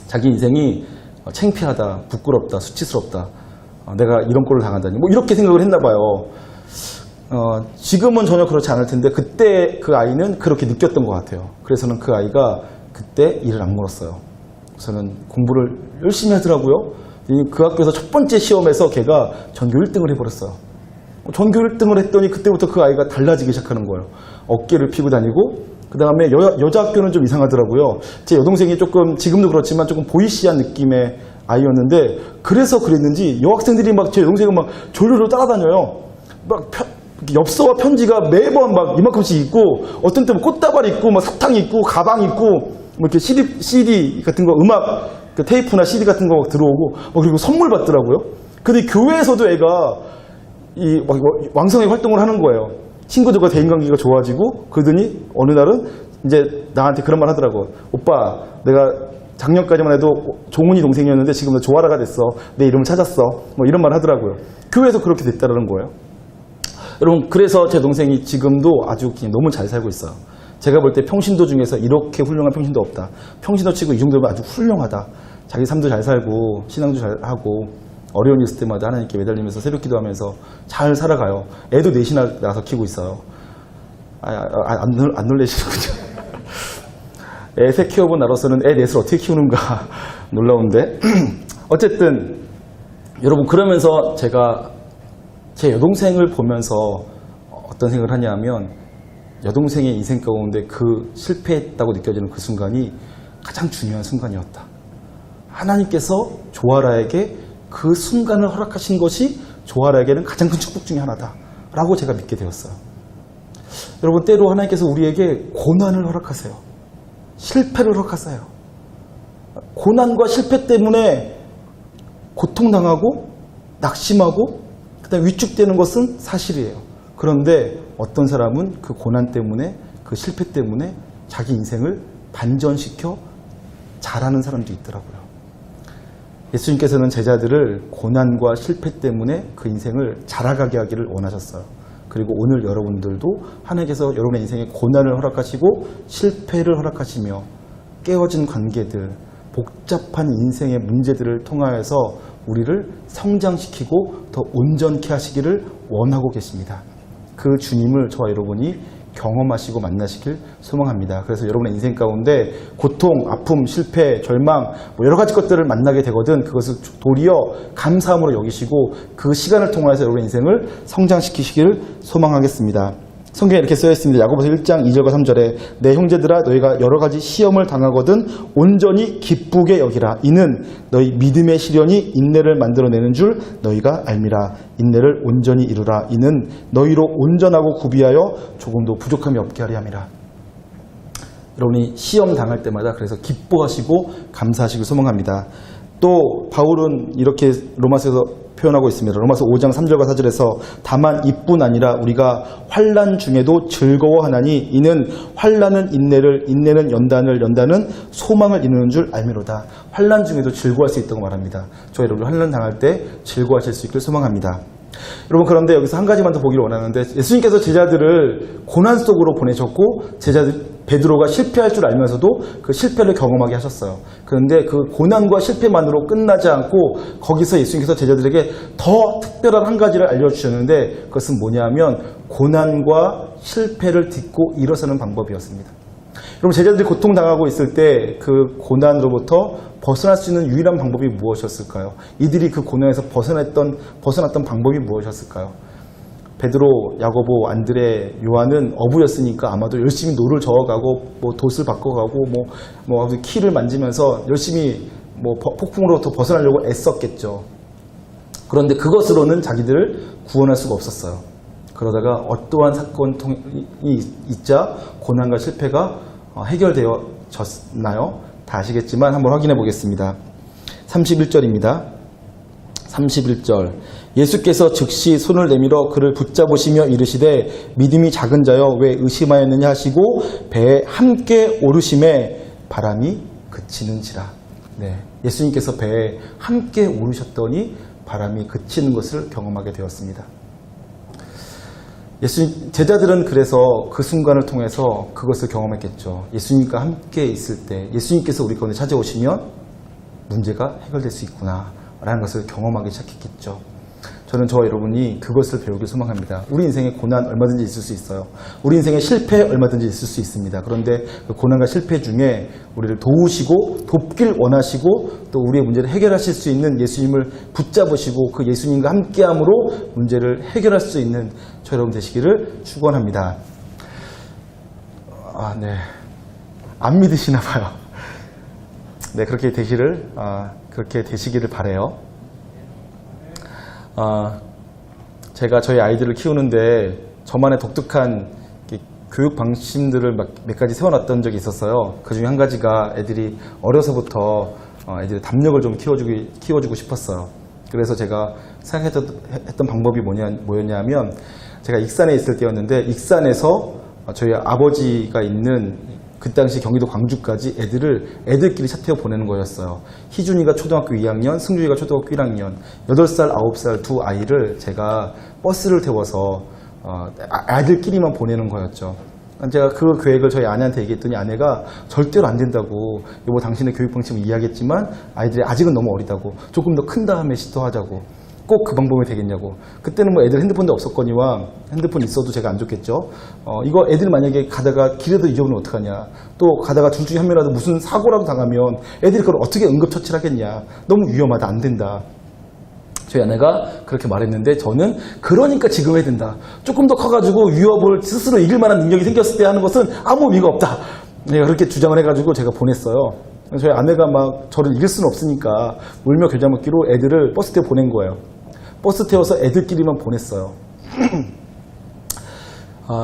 S1: 자기 인생이 창피하다, 부끄럽다, 수치스럽다, 내가 이런 꼴을 당한다니 뭐 이렇게 생각을 했나 봐요. 지금은 전혀 그렇지 않을 텐데 그때 그 아이는 그렇게 느꼈던 것 같아요. 그래서는 그 아이가 그때 일을 악물었어요. 우선은 공부를 열심히 하더라고요. 그 학교에서 첫 번째 시험에서 걔가 전교 1등을 해버렸어요. 전교 1등을 했더니 그때부터 그 아이가 달라지기 시작하는 거예요. 어깨를 피고 다니고 그 다음에 여자 학교는 좀 이상하더라고요. 제 여동생이 조금 지금도 그렇지만 조금 보이시한 느낌의 아이였는데 그래서 그랬는지 여학생들이 막 제 여동생을 막 졸졸 따라다녀요. 막 엽서와 편지가 매번 막 이만큼씩 있고 어떤 때는 꽃다발 있고 막 사탕 있고 가방 있고 뭐 이렇게 CD 같은 거 음악 그 테이프나 CD 같은 거 막 들어오고 그리고 선물 받더라고요. 근데 교회에서도 애가 이 왕성하게 활동을 하는 거예요. 친구들과 대인관계가 좋아지고 그러더니 어느 날은 이제 나한테 그런 말 하더라고. 오빠 내가 작년까지만 해도 종훈이 동생이었는데 지금 은 조아라가 됐어. 내 이름을 찾았어. 뭐 이런 말 하더라고요. 교회에서 그렇게 됐다는 거예요. 여러분 그래서 제 동생이 지금도 아주 그냥 너무 잘 살고 있어요. 제가 볼 때 평신도 중에서 이렇게 훌륭한 평신도 없다. 평신도 치고 이 정도면 아주 훌륭하다. 자기 삶도 잘 살고 신앙도 잘 하고 어려운 일 있을 때마다 하나님께 매달리면서 새벽 기도하면서 잘 살아가요. 애도 넷이나 낳아서 키우고 있어요. 안 놀래시는군요. 애 셋 키워본 나로서는 애 넷을 어떻게 키우는가 놀라운데 어쨌든 여러분 그러면서 제가 제 여동생을 보면서 어떤 생각을 하냐면 여동생의 인생 가운데 그 실패했다고 느껴지는 그 순간이 가장 중요한 순간이었다. 하나님께서 조아라에게 그 순간을 허락하신 것이 조아라에게는 가장 큰 축복 중에 하나다 라고 제가 믿게 되었어요. 여러분 때로 하나님께서 우리에게 고난을 허락하세요. 실패를 허락하세요. 고난과 실패 때문에 고통당하고 낙심하고 그다음에 위축되는 것은 사실이에요. 그런데 어떤 사람은 그 고난 때문에 그 실패 때문에 자기 인생을 반전시켜 잘하는 사람도 있더라고요. 예수님께서는 제자들을 고난과 실패 때문에 그 인생을 자라가게 하기를 원하셨어요. 그리고 오늘 여러분들도 하나님께서 여러분의 인생에 고난을 허락하시고 실패를 허락하시며 깨어진 관계들, 복잡한 인생의 문제들을 통하여서 우리를 성장시키고 더 온전케 하시기를 원하고 계십니다. 그 주님을 저와 여러분이 경험하시고 만나시길 소망합니다. 그래서 여러분의 인생 가운데 고통, 아픔, 실패, 절망 뭐 여러 가지 것들을 만나게 되거든 그것을 도리어 감사함으로 여기시고 그 시간을 통해서 여러분의 인생을 성장시키시기를 소망하겠습니다. 성경에 이렇게 쓰여 있습니다. 야고보서 1장 2절과 3절에 내 형제들아 너희가 여러 가지 시험을 당하거든 온전히 기쁘게 여기라. 이는 너희 믿음의 시련이 인내를 만들어내는 줄 너희가 알미라. 인내를 온전히 이루라. 이는 너희로 온전하고 구비하여 조금도 부족함이 없게 하려 함이라. 여러분이 시험 당할 때마다 그래서 기뻐하시고 감사하시길 소망합니다. 또 바울은 이렇게 로마서에서 표현하고 있습니다. 로마서 5장 3절과 4절에서 다만 이뿐 아니라 우리가 환난 중에도 즐거워하나니 이는 환난은 인내를 인내는 연단을 연단은 소망을 이루는 줄 알미로다. 환난 중에도 즐거워할 수 있다고 말합니다. 저 여러분 환난 당할 때 즐거워하실 수 있길 소망합니다. 여러분 그런데 여기서 한 가지만 더 보기를 원하는데 예수님께서 제자들을 고난 속으로 보내셨고 제자들 베드로가 실패할 줄 알면서도 그 실패를 경험하게 하셨어요. 그런데 그 고난과 실패만으로 끝나지 않고 거기서 예수님께서 제자들에게 더 특별한 한 가지를 알려주셨는데 그것은 뭐냐면 고난과 실패를 딛고 일어서는 방법이었습니다. 여러분 제자들이 고통당하고 있을 때 그 고난으로부터 벗어날 수 있는 유일한 방법이 무엇이었을까요? 이들이 그 고난에서 벗어났던 방법이 무엇이었을까요? 베드로, 야고보, 안드레, 요한은 어부였으니까 아마도 열심히 노를 저어가고 뭐 돛을 바꿔가고 뭐 키를 만지면서 열심히 뭐 폭풍으로부터 벗어나려고 애썼겠죠. 그런데 그것으로는 자기들을 구원할 수가 없었어요. 그러다가 어떠한 사건이 있자 고난과 실패가 해결되어졌나요? 다 아시겠지만 한번 확인해 보겠습니다. 31절입니다. 31절 예수께서 즉시 손을 내밀어 그를 붙잡으시며 이르시되 믿음이 작은 자여 왜 의심하였느냐 하시고 배에 함께 오르심에 바람이 그치는지라. 네, 예수님께서 배에 함께 오르셨더니 바람이 그치는 것을 경험하게 되었습니다. 예수님 제자들은 그래서 그 순간을 통해서 그것을 경험했겠죠. 예수님과 함께 있을 때 예수님께서 우리 가운데 찾아오시면 문제가 해결될 수 있구나 라는 것을 경험하기 시작했겠죠. 저는 저와 여러분이 그것을 배우길 소망합니다. 우리 인생에 고난 얼마든지 있을 수 있어요. 우리 인생에 실패 얼마든지 있을 수 있습니다. 그런데 그 고난과 실패 중에 우리를 도우시고 돕길 원하시고 또 우리의 문제를 해결하실 수 있는 예수님을 붙잡으시고 그 예수님과 함께함으로 문제를 해결할 수 있는 저 여러분 되시기를 축원합니다. 네. 안 믿으시나 봐요. 네, 그렇게 되시기를 바라요. 제가 저희 아이들을 키우는데 저만의 독특한 교육 방침들을 몇 가지 세워놨던 적이 있었어요. 그 중에 한 가지가 애들이 어려서부터 애들의 담력을 좀 키워주고 싶었어요. 그래서 제가 생각했던 방법이 뭐였냐면 제가 익산에 있을 때였는데 익산에서 저희 아버지가 있는 그 당시 경기도 광주까지 애들끼리 차 태워 보내는 거였어요. 희준이가 초등학교 2학년, 승주이가 초등학교 1학년, 8살, 9살 두 아이를 제가 버스를 태워서 아이들끼리만 보내는 거였죠. 제가 그 계획을 저희 아내한테 얘기했더니 아내가 절대로 안 된다고, 여보 당신의 교육 방침을 이해하겠지만 아이들이 아직은 너무 어리다고, 조금 더 큰 다음에 시도하자고. 꼭 그 방법이 되겠냐고. 그때는 뭐 애들 핸드폰도 없었거니와 핸드폰 있어도 제가 안 좋겠죠. 이거 애들 만약에 가다가 길에도 잊어버리면 어떡하냐. 또 가다가 둘 중에 한 명이라도 무슨 사고라도 당하면 애들이 그걸 어떻게 응급처치를 하겠냐. 너무 위험하다. 안 된다. 저희 아내가 그렇게 말했는데 저는 그러니까 지금 해야 된다. 조금 더 커가지고 위협을 스스로 이길 만한 능력이 생겼을 때 하는 것은 아무 의미가 없다. 내가 그렇게 주장을 해가지고 제가 보냈어요. 저희 아내가 막 저를 이길 수는 없으니까 울며 겨자 먹기로 애들을 버스 태워 보낸 거예요. 버스 태워서 애들끼리만 보냈어요.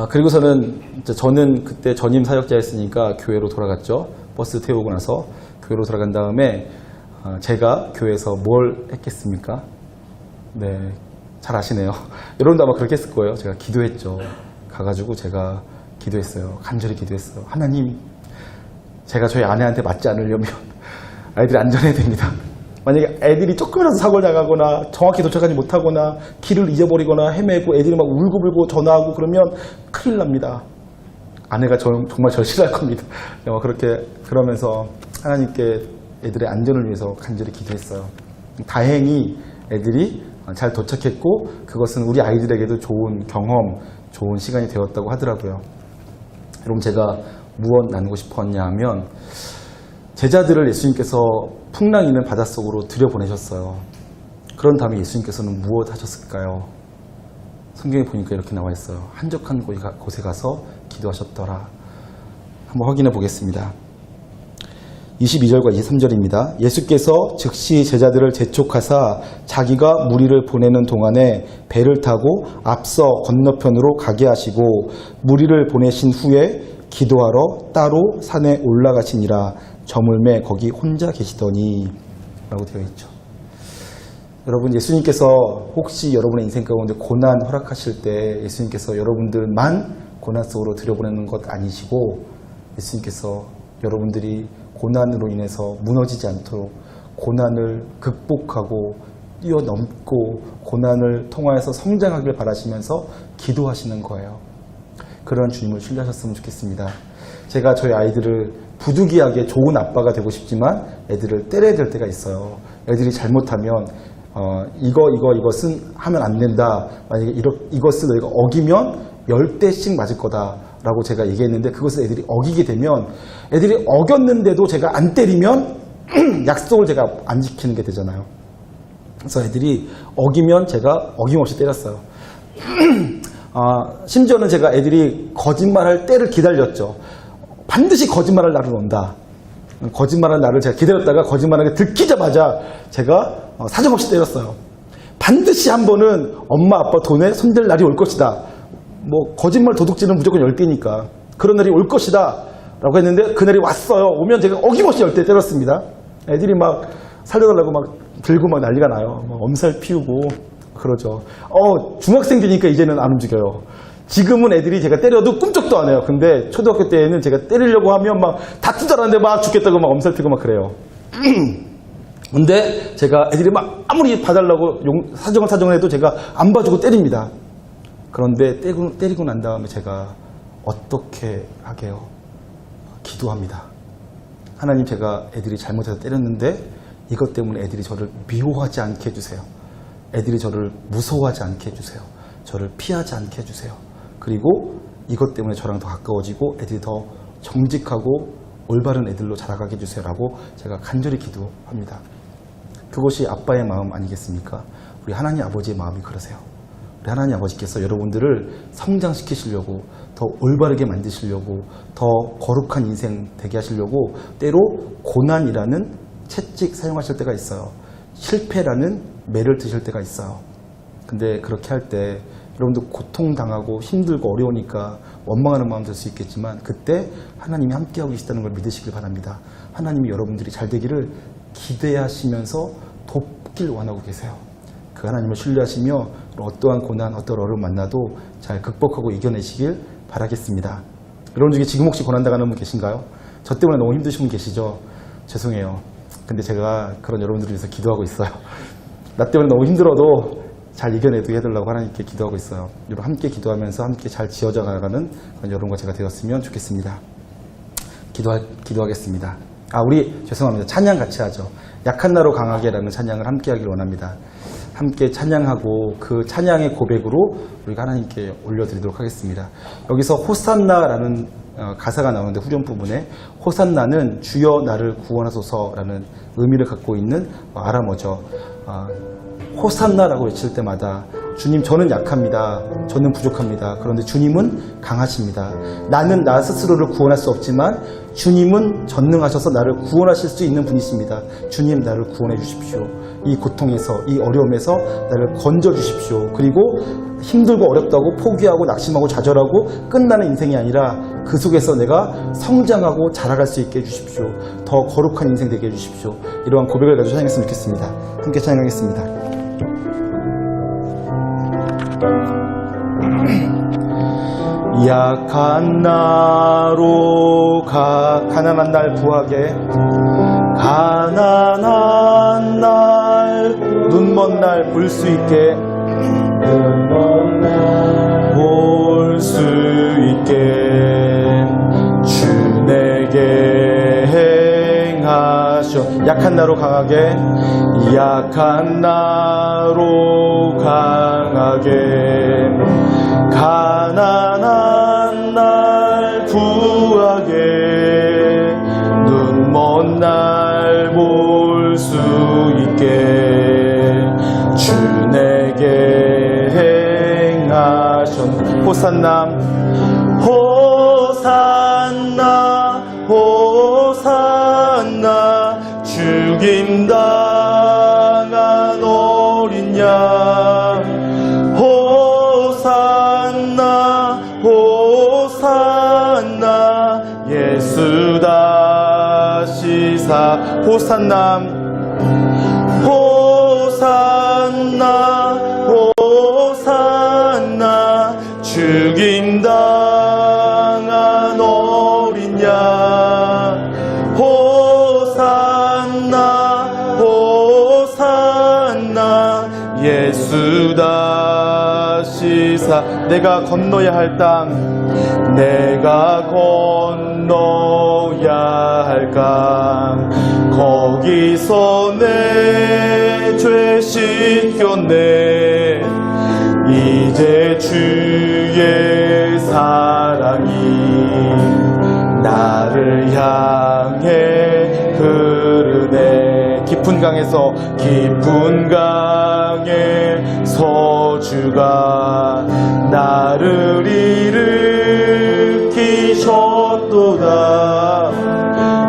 S1: 그리고서는 저는 그때 전임 사역자였으니까 교회로 돌아갔죠. 버스 태우고 나서 교회로 돌아간 다음에 제가 교회에서 뭘 했겠습니까? 네, 잘 아시네요. 여러분도 아마 그렇게 했을 거예요. 제가 기도했죠. 가가지고 제가 기도했어요. 간절히 기도했어요. 하나님, 제가 저희 아내한테 맞지 않으려면 아이들이 안전해야 됩니다. 만약에 애들이 조금이라도 사고를 나가거나 정확히 도착하지 못하거나 길을 잊어버리거나 헤매고 애들이 막 울고불고 전화하고 그러면 큰일 납니다. 아내가 정말 절 싫어할 겁니다. 그러면서 하나님께 애들의 안전을 위해서 간절히 기도했어요. 다행히 애들이 잘 도착했고 그것은 우리 아이들에게도 좋은 경험, 좋은 시간이 되었다고 하더라고요. 여러분, 제가 무엇 나누고 싶었냐 하면 제자들을 예수님께서 풍랑 있는 바닷속으로 들여보내셨어요. 그런 다음에 예수님께서는 무엇 하셨을까요? 성경에 보니까 이렇게 나와 있어요. 한적한 곳에 가서 기도하셨더라. 한번 확인해 보겠습니다. 22절과 23절입니다. 예수께서 즉시 제자들을 재촉하사 자기가 무리를 보내는 동안에 배를 타고 앞서 건너편으로 가게 하시고 무리를 보내신 후에 기도하러 따로 산에 올라가시니라. 저물매 거기 혼자 계시더니 라고 되어 있죠. 여러분, 예수님께서 혹시 여러분의 인생 가운데 고난 허락하실 때 예수님께서 여러분들만 고난 속으로 들여보내는 것 아니시고 예수님께서 여러분들이 고난으로 인해서 무너지지 않도록 고난을 극복하고 뛰어넘고 고난을 통하여서 성장하길 바라시면서 기도하시는 거예요. 그런 주님을 신뢰하셨으면 좋겠습니다. 제가 저희 아이들을 부득이하게 좋은 아빠가 되고 싶지만 애들을 때려야 될 때가 있어요. 애들이 잘못하면 이것은 하면 안 된다. 만약에 이것을 너희가 어기면 10대씩 맞을 거다 라고 제가 얘기했는데 그것을 애들이 어기게 되면 애들이 어겼는데도 제가 안 때리면 약속을 제가 안 지키는 게 되잖아요. 그래서 애들이 어기면 제가 어김없이 때렸어요. 심지어는 제가 애들이 거짓말할 때를 기다렸죠. 반드시 거짓말할 날은 온다. 거짓말할 날을 제가 기다렸다가 거짓말하게 들키자마자 제가 사정없이 때렸어요. 반드시 한 번은 엄마 아빠 돈에 손댈 날이 올 것이다. 뭐 거짓말 도둑질은 무조건 10개니까 그런 날이 올 것이다 라고 했는데 그날이 왔어요. 오면 제가 어김없이 10대 때렸습니다. 애들이 막 살려달라고 막 들고 막 난리가 나요. 막 엄살 피우고 그러죠. 중학생 되니까 이제는 안 움직여요. 지금은 애들이 제가 때려도 꿈쩍도 안 해요. 근데 초등학교 때에는 제가 때리려고 하면 막 다투자라는데 막 죽겠다고 막 엄살 피고 막 그래요. 근데 제가 애들이 막 아무리 봐달라고 사정을 해도 제가 안 봐주고 때립니다. 그런데 때리고 난 다음에 제가 어떻게 하게요? 기도합니다. 하나님, 제가 애들이 잘못해서 때렸는데 이것 때문에 애들이 저를 미워하지 않게 해주세요. 애들이 저를 무서워하지 않게 해주세요. 저를 피하지 않게 해주세요. 그리고 이것 때문에 저랑 더 가까워지고 애들이 더 정직하고 올바른 애들로 자라가게 해주세요 라고 제가 간절히 기도합니다. 그것이 아빠의 마음 아니겠습니까? 우리 하나님 아버지의 마음이 그러세요. 우리 하나님 아버지께서 여러분들을 성장시키시려고, 더 올바르게 만드시려고, 더 거룩한 인생 되게 하시려고 때로 고난이라는 채찍 사용하실 때가 있어요. 실패라는 매를 드실 때가 있어요. 근데 그렇게 할 때 여러분들 고통당하고 힘들고 어려우니까 원망하는 마음 들 수 있겠지만 그때 하나님이 함께하고 계시다는 걸 믿으시길 바랍니다. 하나님이 여러분들이 잘 되기를 기대하시면서 돕길 원하고 계세요. 그 하나님을 신뢰하시며 어떠한 고난, 어떠한 어려움 만나도 잘 극복하고 이겨내시길 바라겠습니다. 여러분 중에 지금 혹시 고난 당하는 분 계신가요? 저 때문에 너무 힘드신 분 계시죠? 죄송해요. 근데 제가 그런 여러분들을 위해서 기도하고 있어요. 나 때문에 너무 힘들어도 잘 이겨내도 해달라고 하나님께 기도하고 있어요. 여러분 함께 기도하면서 함께 잘 지어져 나가는 그런 여러분과 제가 되었으면 좋겠습니다. 기도하겠습니다. 우리 죄송합니다. 찬양 같이 하죠. 약한 나로 강하게라는 찬양을 함께 하길 원합니다. 함께 찬양하고 그 찬양의 고백으로 우리가 하나님께 올려드리도록 하겠습니다. 여기서 호산나라는 가사가 나오는데 후렴 부분에 호산나는 주여 나를 구원하소서라는 의미를 갖고 있는 아람어죠. 호산나라고 외칠 때마다 주님, 저는 약합니다. 저는 부족합니다. 그런데 주님은 강하십니다. 나는 나 스스로를 구원할 수 없지만 주님은 전능하셔서 나를 구원하실 수 있는 분이십니다. 주님, 나를 구원해 주십시오. 이 고통에서, 이 어려움에서 나를 건져 주십시오. 그리고 힘들고 어렵다고 포기하고 낙심하고 좌절하고 끝나는 인생이 아니라 그 속에서 내가 성장하고 자라갈 수 있게 해주십시오. 더 거룩한 인생 되게 해주십시오. 이러한 고백을 가지고 찬양했으면 좋겠습니다. 함께 찬양하겠습니다. 약한 나로 가난한 날 구하게, 가난한 날 눈먼 날 볼 수 있게, 볼 수 있게 주 내게 행하셔. 약한 나로 강하게, 약한 나로 강하게, 가난한 날 구하게, 눈먼 날 볼 수 있게 주 내게 행하셨. 호산나 호산나 호산나 죽임당한 어린 양, 호산나 호산나 예수 다시 사. 호산나 호산나 호산나 죽임당한 어린 양, 호산나 호산나 예수 다시 사. 내가 건너야 할 땅, 내가 건너야 할 강, 거기서 내 죄 씻겼네. 이제 주의 사랑이 나를 향해 흐르네. 깊은 강에서 주가 나를 일으키셨도다.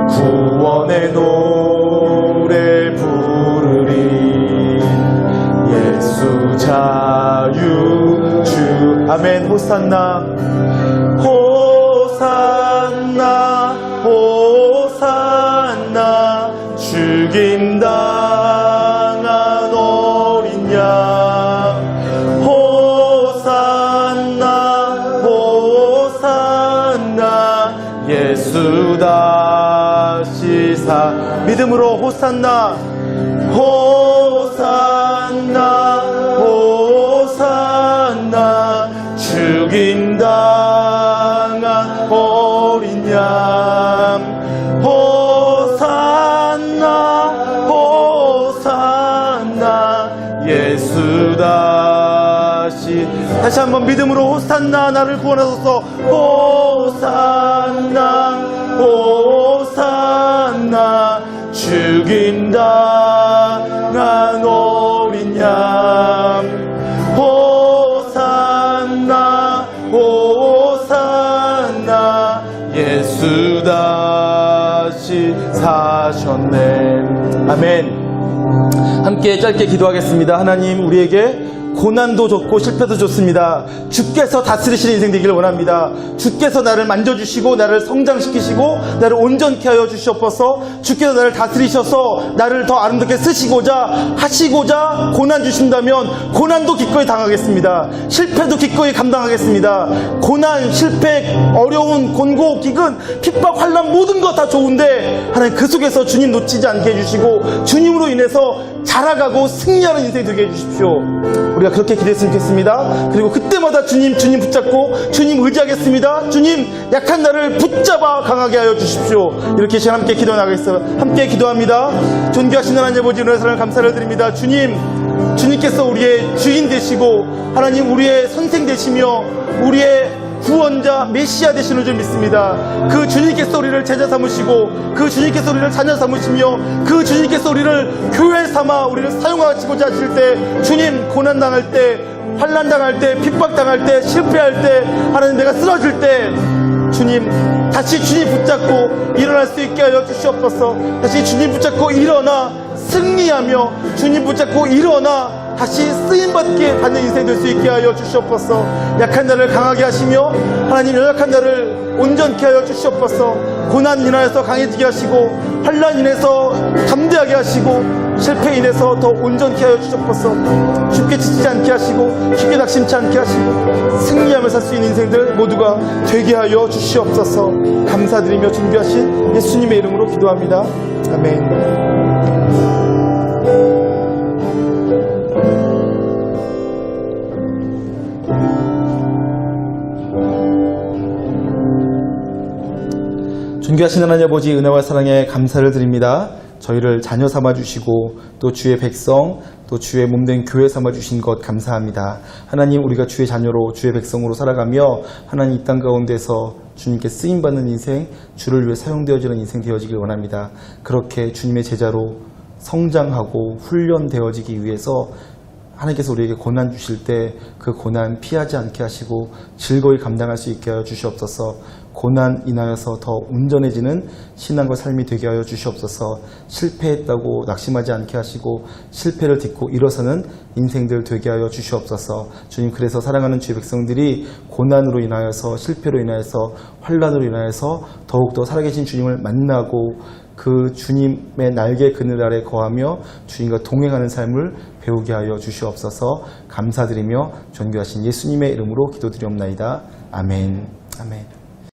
S1: 구원의 노래 부르리. 예수 자유주. 아멘. 호산나 호산나 호산나. 죽임당한 어린 양. 호산나 호산나. 예수 다시 믿음으로 호산나 호산나 호산나. 죽임당한 어린 양. 호산나 호산나. 예수 다시 한번 믿음으로 호산나 나를 구원하소서. 호산나 호산나. 죽임당한 어린 양. 호산나 호산나. 예수 다시 사셨네. 아멘. 함께 짧게 기도하겠습니다. 하나님, 우리에게 고난도 줬고 실패도 줬습니다. 주께서 다스리시는 인생 되기를 원합니다. 주께서 나를 만져주시고 나를 성장시키시고 나를 온전케 하여 주시옵소서. 주께서 나를 다스리셔서 나를 더 아름답게 쓰시고자 하시고자 고난 주신다면 고난도 기꺼이 당하겠습니다. 실패도 기꺼이 감당하겠습니다. 고난, 실패, 어려운, 곤고, 기근, 핍박, 환난 모든 거 다 좋은데 하나님 그 속에서 주님 놓치지 않게 해주시고 주님으로 인해서 자라가고 승리하는 인생이 되게 해주십시오. 우리가 그렇게 기도했으면 좋겠습니다. 그리고 그때마다 주님 붙잡고 주님 의지하겠습니다. 주님, 약한 나를 붙잡아 강하게 하여 주십시오. 이렇게 시간 함께 기도 나가겠습니다. 함께 기도합니다. 존귀하신 하나님 아버지, 은혜의 사랑 감사를 드립니다. 주님께서 우리의 주인 되시고 하나님 우리의 선생 되시며 우리의 구원자 메시아 되시는 줄 믿습니다. 그 주님께서 우리를 제자 삼으시고 그 주님께서 우리를 자녀 삼으시며 그 주님께서 우리를 교회 삼아 우리를 사용하시고자 하실 때, 주님, 고난당할 때, 환난당할 때, 핍박당할 때, 실패할 때, 하나님 내가 쓰러질 때 주님, 다시 주님 붙잡고 일어날 수 있게 하여 주시옵소서. 다시 주님 붙잡고 일어나 승리하며 주님 붙잡고 일어나 다시 쓰임받게 받는 인생 될 수 있게 하여 주시옵소서. 약한 나를 강하게 하시며 하나님 연약한 나를 온전케 하여 주시옵소서. 고난 인하여서 강해지게 하시고 환난 인해서 담대하게 하시고 실패 인해서 더 온전케 하여 주시옵소서. 쉽게 지치지 않게 하시고 쉽게 낙심치 않게 하시고 승리하며 살 수 있는 인생들 모두가 되게 하여 주시옵소서. 감사드리며 존귀하신 예수님의 이름으로 기도합니다. 아멘. 존귀하신 하나님 아버지, 은혜와 사랑에 감사를 드립니다. 저희를 자녀 삼아주시고 또 주의 백성, 또 주의 몸된 교회 삼아주신 것 감사합니다. 하나님, 우리가 주의 자녀로 주의 백성으로 살아가며 하나님 이 땅 가운데서 주님께 쓰임받는 인생, 주를 위해 사용되어지는 인생 되어지길 원합니다. 그렇게 주님의 제자로 성장하고 훈련되어지기 위해서 하나님께서 우리에게 고난 주실 때 그 고난 피하지 않게 하시고 즐거이 감당할 수 있게 하여 주시옵소서. 고난 인하여서 더 온전해지는 신앙과 삶이 되게 하여 주시옵소서. 실패했다고 낙심하지 않게 하시고 실패를 딛고 일어서는 인생들 되게 하여 주시옵소서. 주님, 그래서 사랑하는 주의 백성들이 고난으로 인하여서, 실패로 인하여서, 환난으로 인하여서 더욱더 살아계신 주님을 만나고 그 주님의 날개 그늘 아래 거하며 주님과 동행하는 삶을 배우게 하여 주시옵소서. 감사드리며 존귀하신 예수님의 이름으로 기도드리옵나이다. 아멘. 아멘.